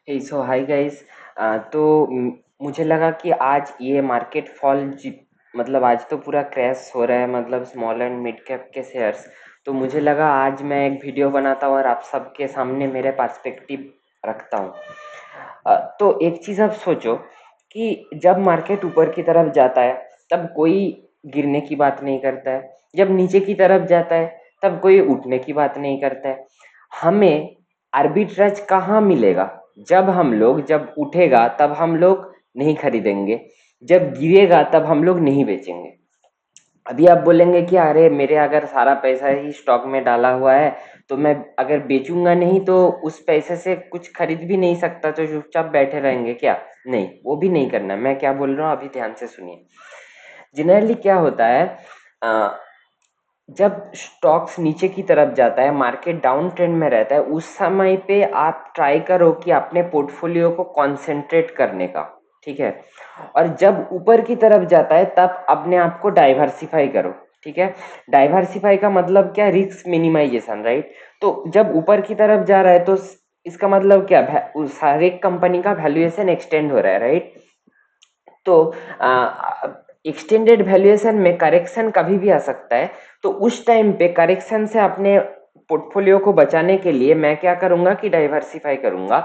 हे सो hi guys. तो मुझे लगा कि आज ये मार्केट फॉल मतलब आज तो पूरा क्रैश हो रहा है, मतलब स्मॉल एंड मिड कैप के शेयर्स। तो मुझे लगा आज मैं एक वीडियो बनाता हूँ और आप सबके सामने मेरे पर्सपेक्टिव रखता हूँ। तो एक चीज़ आप सोचो कि जब मार्केट ऊपर की तरफ जाता है तब कोई गिरने की बात नहीं करता है, जब नीचे की तरफ जाता है तब कोई उठने की बात नहीं करता है। हमें आर्बिट्राज कहाँ मिलेगा? जब उठेगा तब हम लोग नहीं खरीदेंगे, जब गिरेगा तब हम लोग नहीं बेचेंगे। अभी आप बोलेंगे कि अरे मेरे अगर सारा पैसा ही स्टॉक में डाला हुआ है तो मैं अगर बेचूंगा नहीं तो उस पैसे से कुछ खरीद भी नहीं सकता, तो चुपचाप बैठे रहेंगे क्या? नहीं, वो भी नहीं करना। मैं क्या बोल रहा हूँ अभी ध्यान से सुनिए। जनरली क्या होता है, अ, जब स्टॉक्स नीचे की तरफ जाता है, मार्केट डाउन ट्रेंड में रहता है, उस समय पे आप ट्राई करो कि अपने पोर्टफोलियो को कंसंट्रेट करने का। ठीक है? और जब ऊपर की तरफ जाता है तब अपने आप को डाइवर्सिफाई करो। ठीक है? डाइवर्सिफाई का मतलब क्या? Risk minimization, right? तो जब ऊपर की तरफ जा रहा है तो इसका मतलब क्या? हर एक कंपनी का वैल्यूएशन एक्सटेंड हो रहा है, राइट? तो एक्सटेंडेड वैल्यूएशन में करेक्शन कभी भी आ सकता है। तो उस टाइम पे करेक्शन से अपने पोर्टफोलियो को बचाने के लिए मैं क्या करूंगा कि डाइवर्सिफाई करूंगा।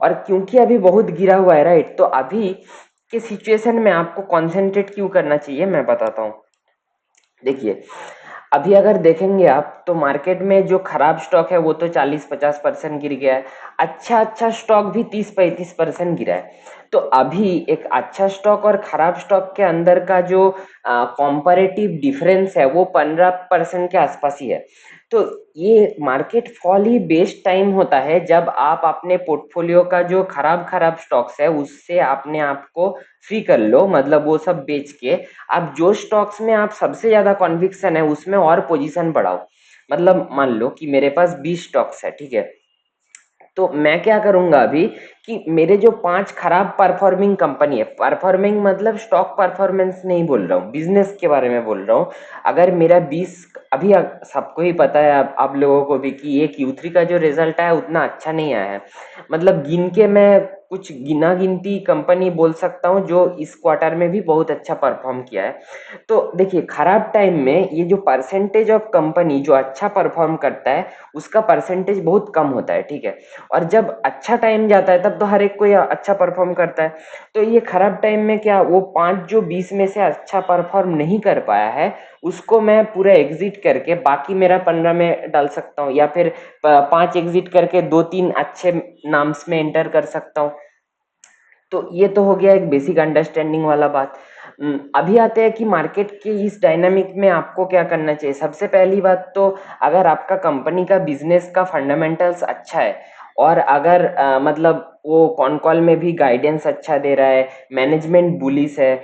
और क्योंकि अभी बहुत गिरा हुआ है, राइट, तो अभी के सिचुएशन में आपको कंसंट्रेट क्यों करना चाहिए मैं बताता हूँ। देखिए, अभी अगर देखेंगे आप तो मार्केट में जो खराब स्टॉक है वो तो 40-50% गिर गया है। अच्छा अच्छा स्टॉक भी 30-35% गिरा है। तो अभी एक अच्छा स्टॉक और खराब स्टॉक के अंदर का जो कॉम्परेटिव डिफरेंस है वो 15% के आसपास ही है। तो ये मार्केट फॉल ही बेस्ट टाइम होता है जब आप अपने पोर्टफोलियो का जो खराब खराब स्टॉक्स है उससे अपने आप को फ्री कर लो, मतलब वो सब बेच के आप जो स्टॉक्स में आप सबसे ज्यादा कॉन्विक्शन है उसमें और पोजीशन बढ़ाओ। मतलब मान लो कि मेरे पास 20 स्टॉक्स है, ठीक है? तो मैं क्या करूंगा अभी कि मेरे जो 5 खराब परफॉर्मिंग कंपनी है, परफॉर्मिंग मतलब स्टॉक परफॉर्मेंस नहीं बोल रहा हूँ, बिजनेस के बारे में बोल रहा हूँ। अगर मेरा 20 अभी सबको ही पता है, आप लोगों को भी, कि ये Q3 का जो रिजल्ट आया उतना अच्छा नहीं आया है। मतलब गिन के मैं कुछ गिना गिनती कंपनी बोल सकता हूँ जो इस क्वार्टर में भी बहुत अच्छा परफॉर्म किया है। तो देखिए, खराब टाइम में ये जो परसेंटेज ऑफ कंपनी जो अच्छा परफॉर्म करता है उसका परसेंटेज बहुत कम होता है, ठीक है? और जब अच्छा टाइम जाता है तब तो हर एक कोई अच्छा परफॉर्म करता है। तो ये खराब टाइम में क्या, वो 5 जो 20 में से अच्छा परफॉर्म नहीं कर पाया है उसको मैं पूरा एग्जिट करके बाकी मेरा 15 में डाल सकता हूँ, या फिर 5 एग्जिट करके 2-3 अच्छे नाम्स में एंटर कर सकता हूँ। तो ये तो हो गया एक बेसिक अंडरस्टैंडिंग वाला बात। अभी आते हैं कि मार्केट के इस डायनामिक में आपको क्या करना चाहिए। सबसे पहली बात तो, अगर आपका कंपनी का बिजनेस का फंडामेंटल्स अच्छा है और अगर मतलब वो कॉन कॉल में भी गाइडेंस अच्छा दे रहा है, मैनेजमेंट बुलिश है,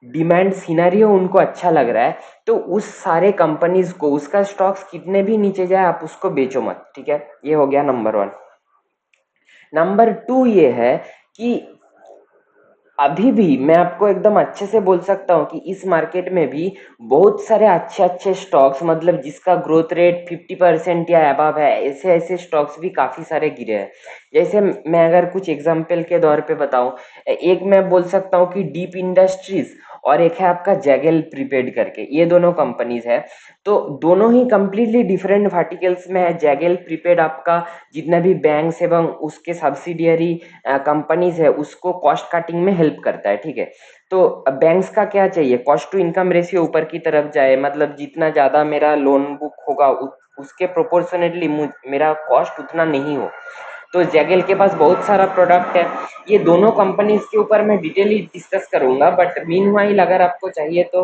डिमांड सिनेरियो उनको अच्छा लग रहा है, तो उस सारे कंपनीज को उसका स्टॉक्स कितने भी नीचे जाए आप उसको बेचो मत। ठीक है? ये हो गया नंबर 1। नंबर 2 ये है कि अभी भी मैं आपको एकदम अच्छे से बोल सकता हूँ कि इस मार्केट में भी बहुत सारे अच्छे अच्छे स्टॉक्स, मतलब जिसका ग्रोथ रेट 50% या अबव है, ऐसे ऐसे स्टॉक्स भी काफी सारे गिरे हैं। जैसे मैं अगर कुछ एग्जांपल के दौर पे बताऊं, एक मैं बोल सकता हूँ कि डीप इंडस्ट्रीज, और एक है आपका जैगल प्रीपेड करके, ये दोनों कंपनीज है। तो दोनों ही कंप्लीटली डिफरेंट वर्टिकल्स में है। जैगल प्रीपेड आपका जितना भी बैंक्स एवं उसके सब्सिडियरी कंपनीज है उसको कॉस्ट कटिंग में हेल्प करता है, ठीक है? तो बैंक्स का क्या चाहिए, कॉस्ट टू इनकम रेशियो ऊपर की तरफ जाए, मतलब जितना ज्यादा मेरा लोन बुक होगा उसके प्रोपोर्शनेटली मेरा कॉस्ट उतना नहीं हो। तो जैगल के पास बहुत सारा प्रोडक्ट है। ये दोनों कंपनीज के ऊपर मैं डिटेली डिस्कस करूंगा, बट मीनवाइल अगर आपको चाहिए तो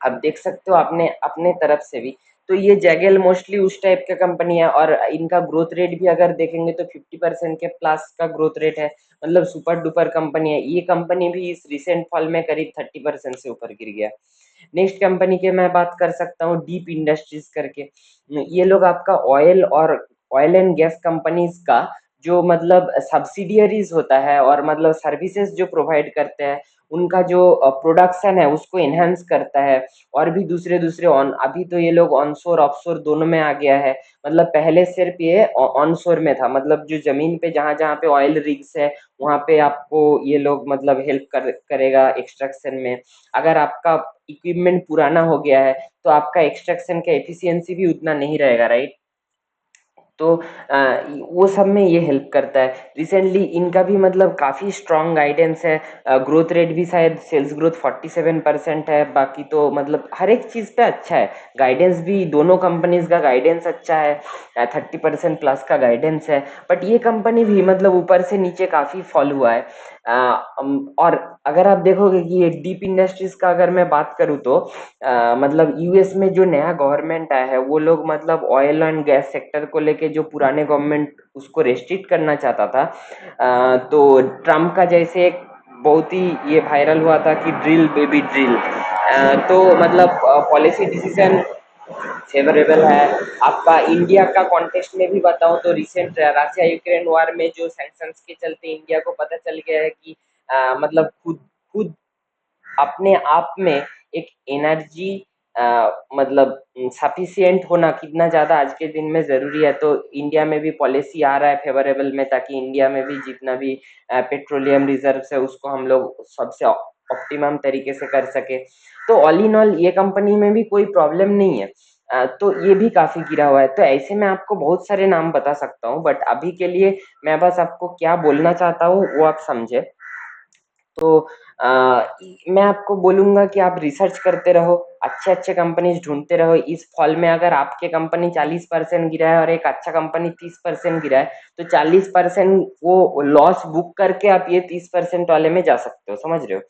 आप देख सकते हो अपने अपने तरफ से भी। तो ये जैगल मोस्टली उस टाइप का कंपनी है, और इनका ग्रोथ रेट भी अगर देखेंगे तो 50% के प्लस का ग्रोथ रेट है। मतलब सुपर डुपर कंपनी है ये। कंपनी भी इस रिसेंट फॉल में करीब 30% से ऊपर गिर गया। नेक्स्ट कंपनी के मैं बात कर सकता हूँ डीप इंडस्ट्रीज करके। ये लोग आपका ऑयल एंड गैस कंपनीज का जो मतलब सब्सिडियरीज होता है और मतलब सर्विसेज जो प्रोवाइड करते हैं उनका जो प्रोडक्शन है उसको एनहांस करता है। और भी दूसरे दूसरे ऑन अभी तो ये लोग ऑनशोर ऑफशोर दोनों में आ गया है। मतलब पहले सिर्फ ये ऑनशोर में था, मतलब जो जमीन पे जहाँ जहाँ पे ऑयल रिग्स है वहाँ पे आपको ये लोग मतलब हेल्प करेगा एक्सट्रैक्शन में। अगर आपका इक्विपमेंट पुराना हो गया है तो आपका एक्सट्रैक्शन का एफिशिएंसी भी उतना नहीं रहेगा, राइट। तो वो सब में ये हेल्प करता है। रिसेंटली इनका भी मतलब काफ़ी स्ट्रॉन्ग गाइडेंस है। ग्रोथ रेट भी शायद सेल्स ग्रोथ 47% है। बाकी तो मतलब हर एक चीज़ पे अच्छा है। गाइडेंस भी दोनों कंपनीज का गाइडेंस अच्छा है। 30% प्लस का गाइडेंस है। बट ये कंपनी भी मतलब ऊपर से नीचे काफ़ी फॉल हुआ है। और अगर आप देखोगे कि ये डीप इंडस्ट्रीज का अगर मैं बात करूँ तो मतलब यूएस में जो नया गवर्नमेंट आया है वो लोग मतलब ऑयल एंड गैस सेक्टर को लेके जो पुराने गवर्नमेंट उसको रेस्ट्रिक्ट करना चाहता था। तो ट्रम्प का जैसे एक बहुत ही ये वायरल हुआ था कि ड्रिल बेबी ड्रिल, तो मतलब पॉलिसी डिसीजन फेवरेबल है। आपका इंडिया का कॉन्टेक्स्ट में भी बताऊं तो रिसेंट रशिया यूक्रेन वॉर में जो सैंक्शंस के चलते इंडिया को पता चल गया है कि मतलब खुद खुद अपने आप में एक एनर्जी मतलब सफिशिएंट होना कितना ज्यादा आज के दिन में जरूरी है। तो इंडिया में भी पॉलिसी आ रहा है फेवरेबल में, ताकि इंडिया में भी जितना भी पेट्रोलियम रिजर्व है उसको हम लोग सबसे ऑप्टिमम तरीके से कर सके। तो ऑल इन ऑल ये कंपनी में भी कोई प्रॉब्लम नहीं है। तो ये भी काफी गिरा हुआ है। तो ऐसे मैं आपको बहुत सारे नाम बता सकता हूँ, बट अभी के लिए मैं बस आपको क्या बोलना चाहता हूँ वो आप समझे। तो आ, मैं आपको बोलूंगा कि आप रिसर्च करते रहो, अच्छे अच्छे कंपनीज ढूंढते रहो। इस फॉल में अगर आपके कंपनी 40% गिरा है और एक अच्छा कंपनी 30% गिरा है तो 40% वो लॉस बुक करके आप ये 30% वाले में जा सकते हो, समझ रहे हो।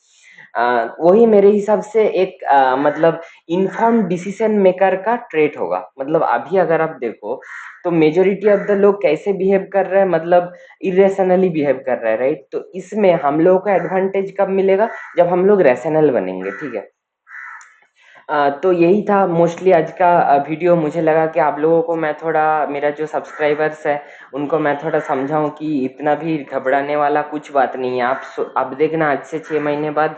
वही मेरे हिसाब से एक मतलब इन्फॉर्म डिसीजन मेकर का ट्रेट होगा। मतलब अभी अगर आप देखो तो मेजोरिटी ऑफ द लोग कैसे बिहेव कर रहे हैं, मतलब इरेशनली बिहेव कर रहा है, राइट। तो इसमें हम लोगों को एडवांटेज कब मिलेगा, जब हम लोग रैशनल बनेंगे, ठीक है। तो यही था मोस्टली आज का वीडियो। मुझे लगा कि आप लोगों को मैं थोड़ा, मेरा जो सब्सक्राइबर्स है उनको मैं थोड़ा समझाऊं कि इतना भी घबराने वाला कुछ बात नहीं है। आप देखना आज से 6 महीने बाद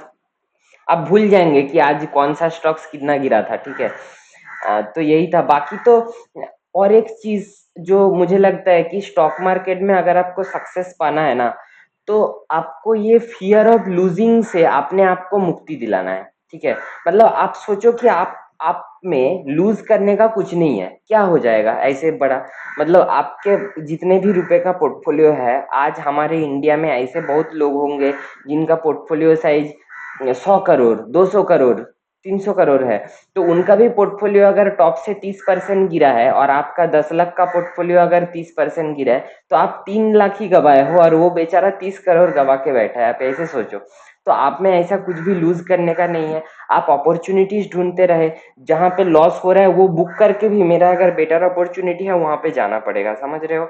आप भूल जाएंगे कि आज कौन सा स्टॉक्स कितना गिरा था, ठीक है। तो यही था। बाकी तो और एक चीज जो मुझे लगता है कि स्टॉक मार्केट में अगर आपको सक्सेस पाना है ना, तो आपको ये फियर ऑफ लूजिंग से अपने आप को मुक्ति दिलाना है, ठीक है। मतलब आप सोचो कि आप में लूज करने का कुछ नहीं है, क्या हो जाएगा ऐसे बड़ा। मतलब आपके जितने भी रुपए का पोर्टफोलियो है, आज हमारे इंडिया में ऐसे बहुत लोग होंगे जिनका पोर्टफोलियो साइज 100 करोड़, 200 करोड़, 300 करोड़ है। तो उनका भी पोर्टफोलियो अगर टॉप से 30% गिरा है और आपका 10 लाख का पोर्टफोलियो अगर 30% गिरा है तो आप 3 लाख ही गवाए हो और वो बेचारा 30 करोड़ गवा के बैठा है। आप ऐसे सोचो। तो आप में ऐसा कुछ भी लूज करने का नहीं है। आप अपॉर्चुनिटीज ढूंढते रहे, जहां पे लॉस हो रहा है वो बुक करके भी मेरा अगर बेटर अपॉर्चुनिटी है वहां पे जाना पड़ेगा, समझ रहे हो।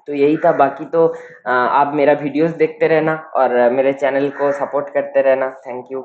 तो यही था। बाकी तो आप मेरा वीडियोस देखते रहना और मेरे चैनल को सपोर्ट करते रहना। Thank you.